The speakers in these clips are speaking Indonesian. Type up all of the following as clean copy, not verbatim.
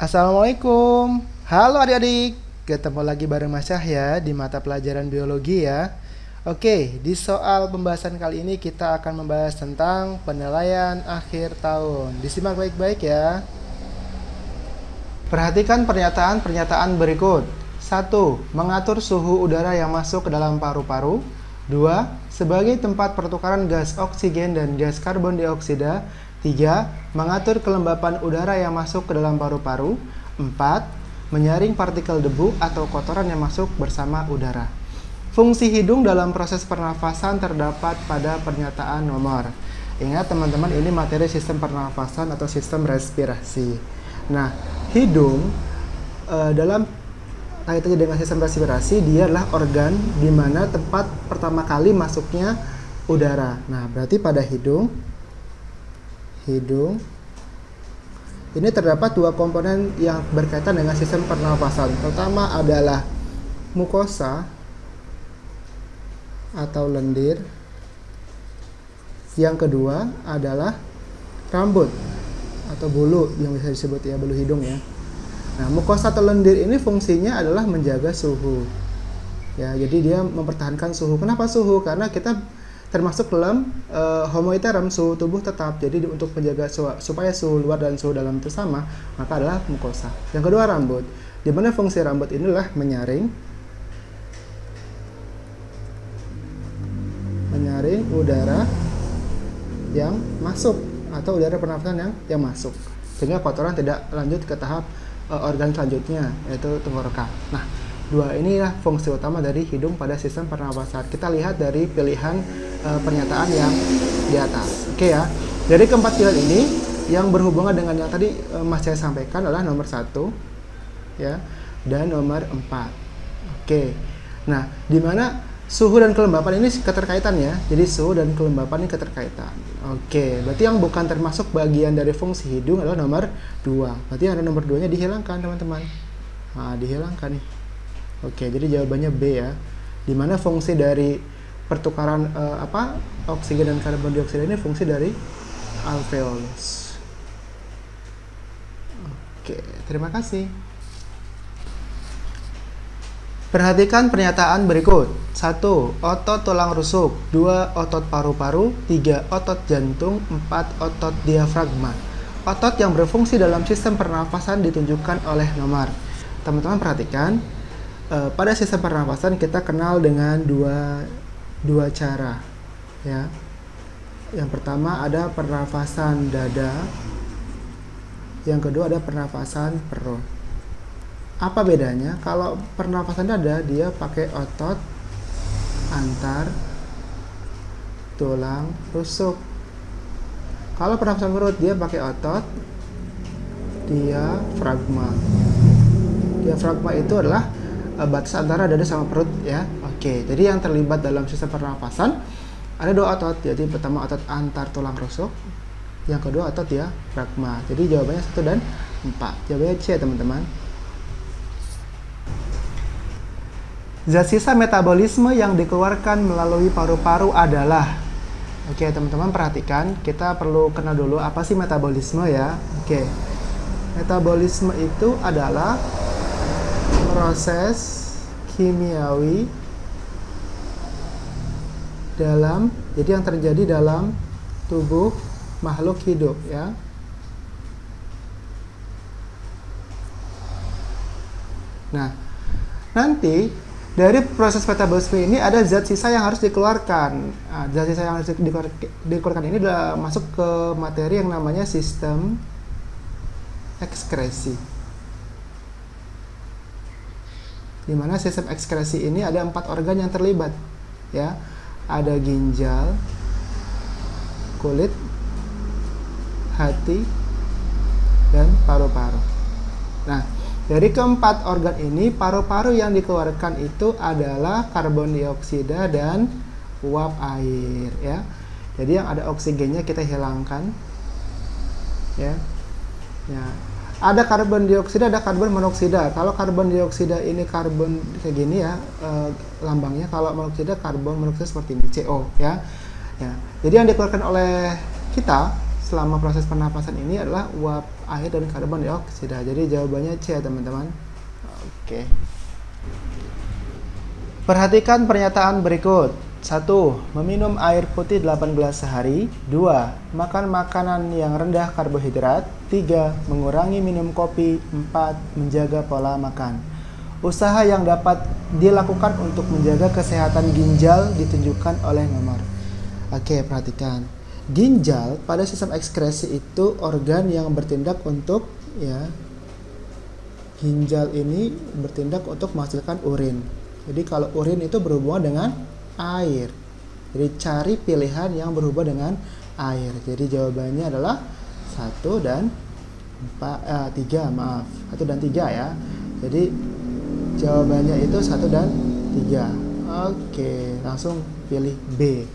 Assalamualaikum. Halo adik-adik. Ketemu lagi bareng Mas Yahya di mata pelajaran biologi ya. Oke, di soal pembahasan kali ini kita akan membahas tentang penilaian akhir tahun. Disimak baik-baik ya. Perhatikan pernyataan-pernyataan berikut. 1. Mengatur suhu udara yang masuk ke dalam paru-paru. 2. Sebagai tempat pertukaran gas oksigen dan gas karbon dioksida. 3. Mengatur kelembapan udara yang masuk ke dalam paru-paru. 4. Menyaring partikel debu atau kotoran yang masuk bersama udara. Fungsi hidung dalam proses pernafasan terdapat pada pernyataan nomor. Ingat teman-teman, ini materi sistem pernafasan atau sistem respirasi. Nah, hidung dalam kaitannya dengan sistem respirasi, dia adalah organ di mana tempat pertama kali masuknya udara. Nah, berarti pada hidung ini terdapat dua komponen yang berkaitan dengan sistem pernafasan. Pertama adalah mukosa atau lendir. Yang kedua adalah rambut atau bulu yang bisa disebut ya, bulu hidung ya. Nah, mukosa atau lendir ini fungsinya adalah menjaga suhu. Ya, jadi dia mempertahankan suhu. Kenapa suhu? Karena kita termasuk dalam homoiterum, suhu tubuh tetap. Jadi untuk menjaga supaya suhu luar dan suhu dalam itu sama, maka adalah mukosa. Yang kedua rambut. Di mana fungsi rambut inilah menyaring udara yang masuk atau udara pernafasan yang masuk, sehingga kotoran tidak lanjut ke tahap organ selanjutnya, yaitu tenggorokan. Nah, dua inilah fungsi utama dari hidung pada sistem pernapasan. Kita lihat dari pilihan pernyataan yang di atas. Oke ya. Dari keempat pilihan ini yang berhubungan dengan yang tadi Mas saya sampaikan adalah nomor 1 ya, dan nomor 4. Oke. Nah, di mana suhu dan kelembapan ini keterkaitan ya. Jadi suhu dan kelembapan ini keterkaitan. Oke, berarti yang bukan termasuk bagian dari fungsi hidung adalah nomor 2. Berarti yang ada nomor 2-nya dihilangkan, teman-teman. Nah, dihilangkan nih. Oke, jadi jawabannya B ya. Di mana fungsi dari pertukaran oksigen dan karbon dioksida ini fungsi dari alveolus. Oke, terima kasih. Perhatikan pernyataan berikut. 1. Otot tulang rusuk. 2. Otot paru-paru. 3. Otot jantung. 4. Otot diafragma. Otot yang berfungsi dalam sistem pernafasan ditunjukkan oleh nomor. Teman-teman perhatikan. Pada sistem pernafasan kita kenal dengan dua cara ya. Yang pertama ada pernafasan dada, yang kedua ada pernafasan perut. Apa bedanya? Kalau pernafasan dada dia pakai otot antar tulang rusuk. Kalau pernafasan perut dia pakai otot diafragma. Diafragma itu adalah batas antara dada sama perut ya. Oke, jadi yang terlibat dalam sistem pernafasan ada dua otot. Jadi pertama otot antar tulang rusuk, yang kedua otot diafragma. Jadi jawabannya 1 dan 4. Jawabannya C teman-teman. Zat sisa metabolisme yang dikeluarkan melalui paru-paru adalah. Oke, teman-teman perhatikan, kita perlu kenal dulu apa sih metabolisme ya. Oke. Metabolisme itu adalah proses kimiawi yang terjadi dalam tubuh makhluk hidup ya. Nah, nanti dari proses metabolisme ini ada zat sisa yang harus dikeluarkan. Nah, zat sisa yang harus dikeluarkan ini sudah masuk ke materi yang namanya sistem ekskresi. Di mana sistem ekskresi ini ada 4 organ yang terlibat ya. Ada ginjal, kulit, hati, dan paru-paru. Nah, dari keempat organ ini, paru-paru yang dikeluarkan itu adalah karbon dioksida dan uap air ya. Jadi yang ada oksigennya kita hilangkan ya. Ya. Ada karbon dioksida, ada karbon monoksida. Kalau karbon dioksida ini karbon kayak gini ya lambangnya. Kalau monoksida karbon monoksida seperti ini, CO ya. Ya. Jadi yang dikeluarkan oleh kita selama proses pernapasan ini adalah uap air dan karbon dioksida. Jadi jawabannya C ya teman-teman. Oke. Perhatikan pernyataan berikut. 1. Meminum air putih 8 gelas sehari. 2. Makan makanan yang rendah karbohidrat. 3. Mengurangi minum kopi. 4. Menjaga pola makan. Usaha yang dapat dilakukan untuk menjaga kesehatan ginjal ditunjukkan oleh nomor. Oke, perhatikan. Ginjal pada sistem ekskresi itu organ yang bertindak untuk ginjal ini bertindak untuk menghasilkan urin. Jadi kalau urin itu berhubungan dengan air. Jadi cari pilihan yang berhubungan dengan air. Jadi jawabannya adalah 1 dan 3, maaf. 1 dan 3 ya. Jadi jawabannya itu 1 dan 3. Oke, langsung pilih B.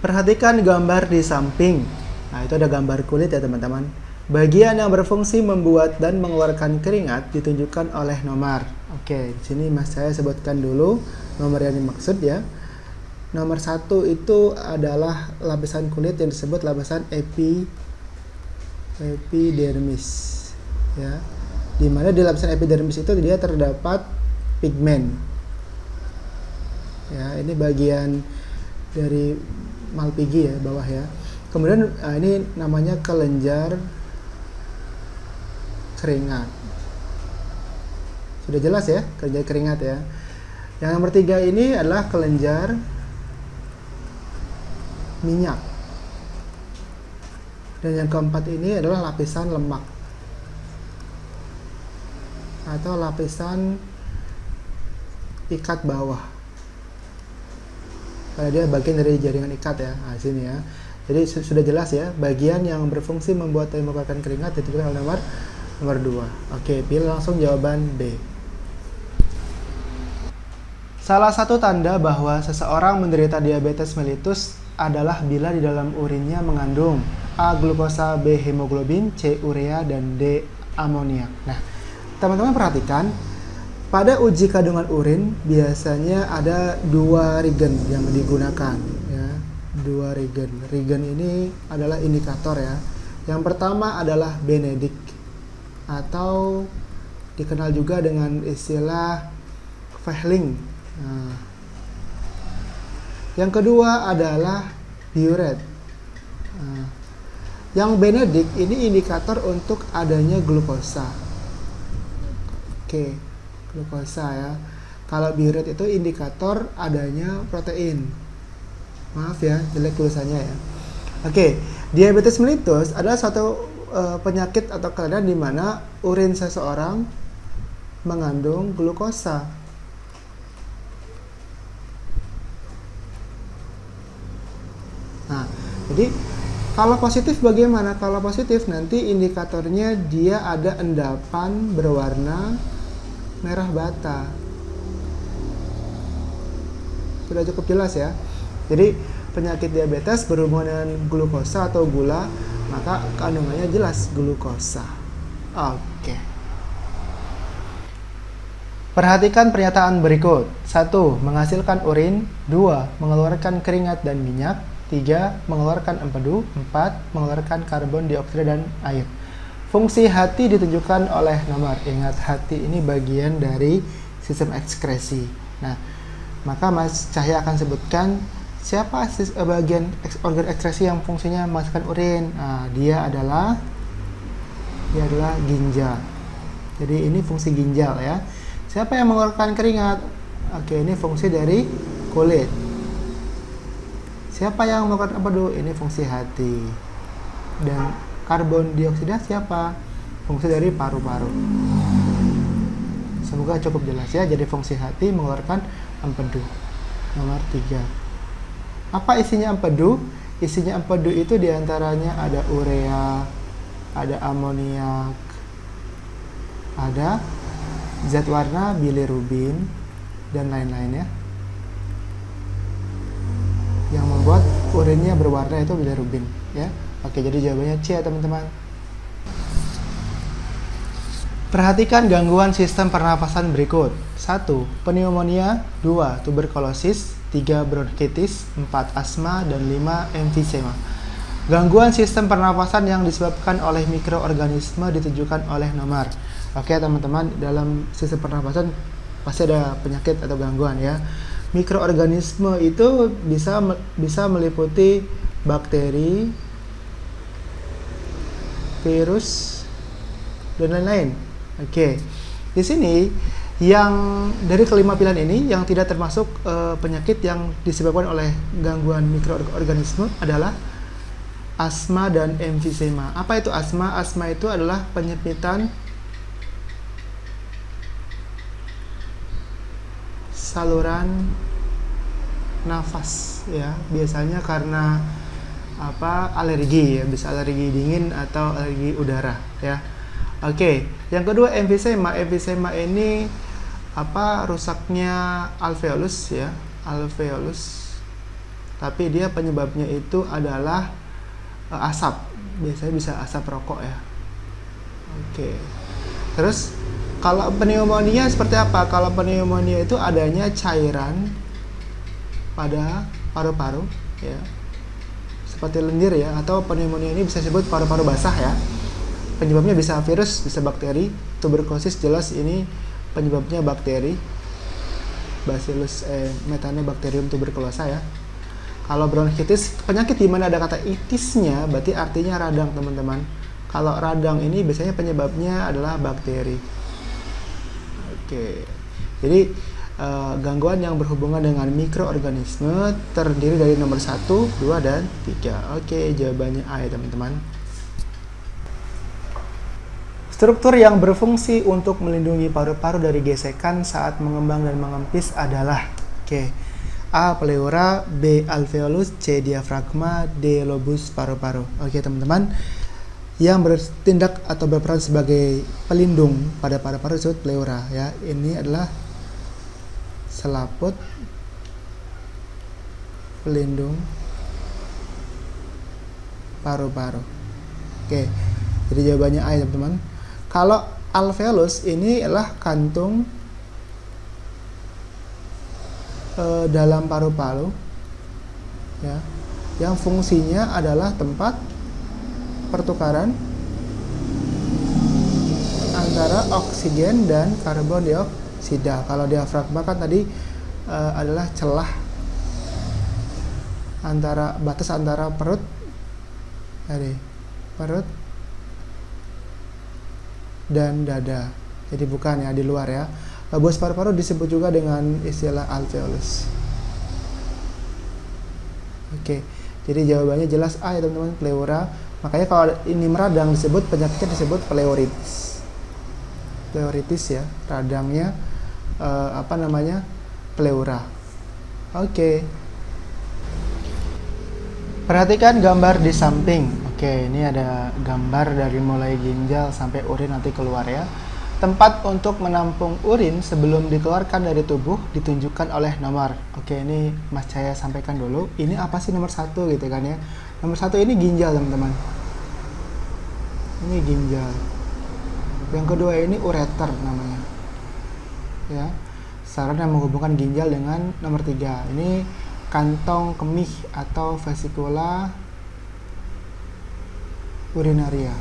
Perhatikan gambar di samping. Nah, itu ada gambar kulit ya teman-teman. Bagian yang berfungsi membuat dan mengeluarkan keringat ditunjukkan oleh nomor. Oke, di sini saya sebutkan dulu nomor yang dimaksud ya. Nomor 1 itu adalah lapisan kulit yang disebut lapisan epidermis ya. Di mana di lapisan epidermis itu dia terdapat pigmen. Ya, ini bagian dari Malpighi ya, bawah ya. Kemudian ini namanya kelenjar keringat. Sudah jelas ya, kelenjar keringat ya. Yang nomor 3 ini adalah kelenjar minyak. Dan yang keempat ini adalah lapisan lemak atau lapisan ikat bawah. Karena dia bagian dari jaringan ikat ya, nah, sini ya. Jadi sudah jelas ya, bagian yang berfungsi membuat dan mengeluarkan keringat ditentukan oleh nomor 2. Oke, pilih langsung jawaban B. Salah satu tanda bahwa seseorang menderita diabetes mellitus adalah bila di dalam urinnya mengandung A. glukosa, B. hemoglobin, C. urea, dan D. amoniak. Nah, teman-teman perhatikan. Pada uji kandungan urin biasanya ada 2 reagen yang digunakan ya. 2 reagen. Reagen ini adalah indikator ya. Yang pertama adalah Benedict atau dikenal juga dengan istilah Fehling. Nah, yang kedua adalah Biuret. Nah, yang Benedict ini indikator untuk adanya glukosa. Oke. Glukosa ya. Kalau biuret itu indikator adanya protein. Maaf ya, jelek tulisannya ya. Oke, diabetes mellitus adalah suatu penyakit atau keadaan di mana urin seseorang mengandung glukosa. Nah, jadi kalau positif bagaimana? Kalau positif nanti indikatornya dia ada endapan berwarna merah bata. Sudah cukup jelas ya. Jadi penyakit diabetes berhubungan dengan glukosa atau gula, maka kandungannya jelas glukosa. Oke. Perhatikan pernyataan berikut. 1. Menghasilkan urin. 2. Mengeluarkan keringat dan minyak. 3. Mengeluarkan empedu. 4. Mengeluarkan karbon dioksida dan air. Fungsi hati ditunjukkan oleh nomor. Ingat, hati ini bagian dari sistem ekskresi. Nah, maka Mas Cahya akan sebutkan siapa bagian organ ekskresi yang fungsinya menghasilkan urin. Nah, dia adalah ginjal. Jadi ini fungsi ginjal ya. Siapa yang mengeluarkan keringat? Oke, ini fungsi dari kulit. Siapa yang mengeluarkan empedu? Ini fungsi hati. Dan karbon dioksida siapa? Fungsi dari paru-paru. Semoga cukup jelas ya. Jadi fungsi hati mengeluarkan empedu. Nomor 3. Apa isinya empedu? Isinya empedu itu diantaranya ada urea, ada amoniak, ada zat warna bilirubin, dan lain-lain ya. Yang membuat urinnya berwarna itu bilirubin ya. Oke, jadi jawabannya C ya teman-teman. Perhatikan gangguan sistem pernapasan berikut. 1. Pneumonia. 2. Tuberkulosis. 3 bronkitis, 4 asma, dan 5 emfisema. Gangguan sistem pernapasan yang disebabkan oleh mikroorganisme ditunjukkan oleh nomor. Oke teman-teman, dalam sistem pernapasan pasti ada penyakit atau gangguan ya. Mikroorganisme itu bisa meliputi bakteri, virus, dan lain-lain. Oke. Di sini yang dari kelima pilihan ini yang tidak termasuk penyakit yang disebabkan oleh gangguan mikroorganisme adalah asma dan emfisema. Apa itu asma? Asma itu adalah penyempitan saluran nafas ya, biasanya karena alergi ya, bisa alergi dingin atau alergi udara ya. Oke, yang kedua emfisema. Emfisema ini rusaknya alveolus ya, alveolus. Tapi dia penyebabnya itu adalah asap, biasanya bisa asap rokok ya. Oke. Terus kalau pneumonia seperti apa? Kalau pneumonia itu adanya cairan pada paru-paru ya, seperti lendir ya, atau pneumonia ini bisa disebut paru-paru basah ya. Penyebabnya bisa virus, bisa bakteri. Tuberkulosis jelas ini penyebabnya bakteri, Bacillus Methanobacterium tuberculosa ya. Kalau bronkitis, penyakit di mana ada kata itisnya berarti artinya radang teman-teman. Kalau radang ini biasanya penyebabnya adalah bakteri. Oke. Jadi gangguan yang berhubungan dengan mikroorganisme terdiri dari nomor 1, 2, dan 3. Oke, jawabannya A ya teman-teman. Struktur yang berfungsi untuk melindungi paru-paru dari gesekan saat mengembang dan mengempis adalah A. Pleura, B. Alveolus, C. Diafragma, D. Lobus paru-paru. Oke teman-teman, yang bertindak atau berperan sebagai pelindung pada paru-paru disebut pleura ya. Ini adalah selaput pelindung paru-paru. Oke, jadi jawabannya A ya teman-teman. Kalau alveolus ini adalah kantung dalam paru-paru ya, yang fungsinya adalah tempat pertukaran antara oksigen dan karbon dioksida. Kalau diafragma kan tadi adalah celah batas antara perut dan dada. Jadi bukan ya, di luar ya. Lobus paru-paru disebut juga dengan istilah alveolus. Oke, jadi jawabannya jelas A ya teman-teman, pleura. Makanya kalau ini meradang disebut penyakitnya disebut pleuritis. Pleuritis ya, radangnya pleura. Oke. Perhatikan gambar di samping. Oke, ini ada gambar dari mulai ginjal sampai urin nanti keluar ya. Tempat untuk menampung urin sebelum dikeluarkan dari tubuh ditunjukkan oleh nomor. Oke, ini Mas Cahaya sampaikan dulu. Ini apa sih nomor 1 gitu kan ya. Nomor 1 ini ginjal teman-teman. Ini ginjal. Yang kedua ini ureter namanya. Ya. Saluran yang menghubungkan ginjal dengan nomor 3. Ini kantong kemih atau vesikula urinaria.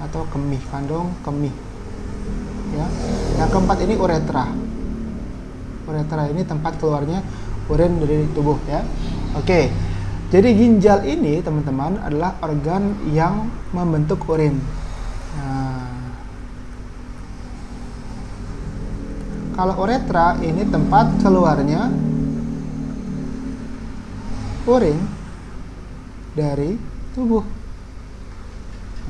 Atau kemih, kandung kemih ya. Yang keempat ini uretra. Uretra ini tempat keluarnya urin dari tubuh ya. Oke, jadi ginjal ini teman-teman adalah organ yang membentuk urin. Nah, kalau uretra ini tempat keluarnya urin dari tubuh.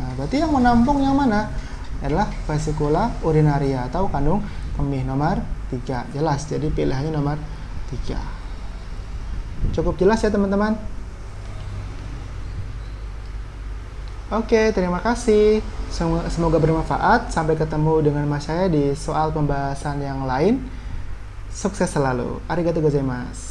Nah, berarti yang menampung yang mana? Adalah vesikula urinaria atau kandung kemih nomor 3. Jelas, jadi pilihannya nomor 3. Cukup jelas ya teman-teman? Oke, terima kasih. Semoga bermanfaat. Sampai ketemu dengan Mas saya di soal pembahasan yang lain. Sukses selalu. Arigatou gozaimasu.